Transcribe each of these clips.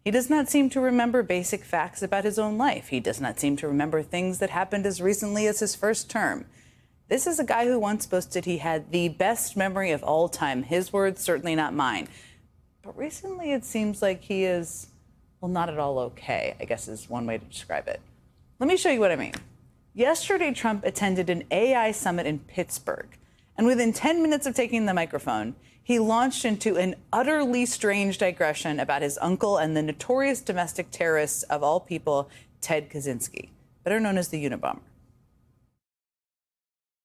He does not seem to remember basic facts about his own life. He does not seem to remember things that happened as recently as his first term. This is a guy who once boasted he had the best memory of all time. His words, certainly not mine. But recently it seems like he is, well, not at all okay, I guess is one way to describe it. Let me show you what I mean. Yesterday, Trump attended an AI summit in Pittsburgh. And within 10 minutes of taking the microphone, he launched into an utterly strange digression about his uncle and the notorious domestic terrorist of all people, Ted Kaczynski, better known as the Unabomber.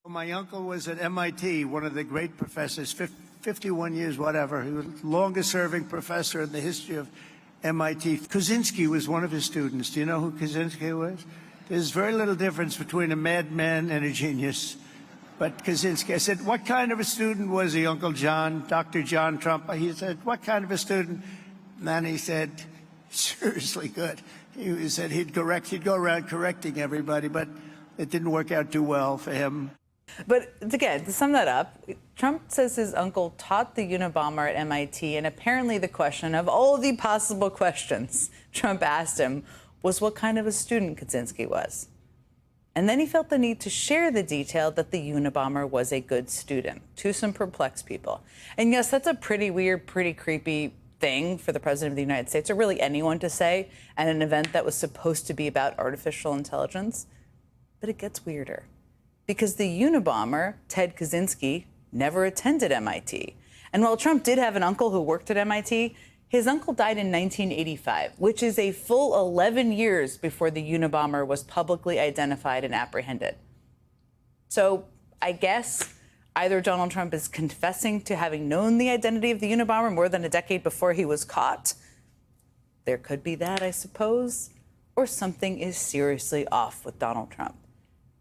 My uncle was at MIT, one of the great professors, 51 years, whatever. He was the longest-serving professor in the history of MIT. Kaczynski was one of his students. Do you know who Kaczynski was? There's very little difference between a madman and a genius. But Kaczynski, I said, what kind of a student was he, Uncle John, Dr. John Trump? He said, what kind of a student? And then he said, seriously good. He said he'd go around correcting everybody, but it didn't work out too well for him. But again, to sum that up, Trump says his uncle taught the Unabomber at MIT, and apparently the question of all the possible questions Trump asked him was what kind of a student Kaczynski was. And then he felt the need to share the detail that the Unabomber was a good student to some perplexed people. And yes, that's a pretty weird, pretty creepy thing for the president of the United States, or really anyone to say at an event that was supposed to be about artificial intelligence. But it gets weirder, because the Unabomber, Ted Kaczynski, never attended MIT. And while Trump did have an uncle who worked at MIT, his uncle died in 1985, which is a full 11 years before the Unabomber was publicly identified and apprehended. So I guess either Donald Trump is confessing to having known the identity of the Unabomber more than a decade before he was caught. There could be that, I suppose. Or something is seriously off with Donald Trump.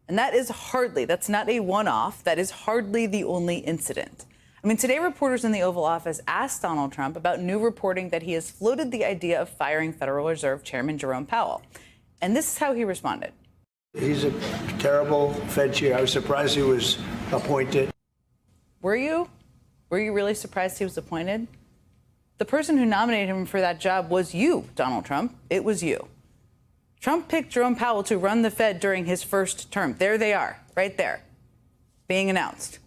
And that's not a one-off. That is hardly the only incident. I mean, today reporters in the Oval Office asked Donald Trump about new reporting that he has floated the idea of firing Federal Reserve Chairman Jerome Powell. And this is how he responded. He's a terrible Fed chair. I was surprised he was appointed. Were you? Were you really surprised he was appointed? The person who nominated him for that job was you, Donald Trump. It was you. Trump picked Jerome Powell to run the Fed during his first term. There they are, right there, being announced.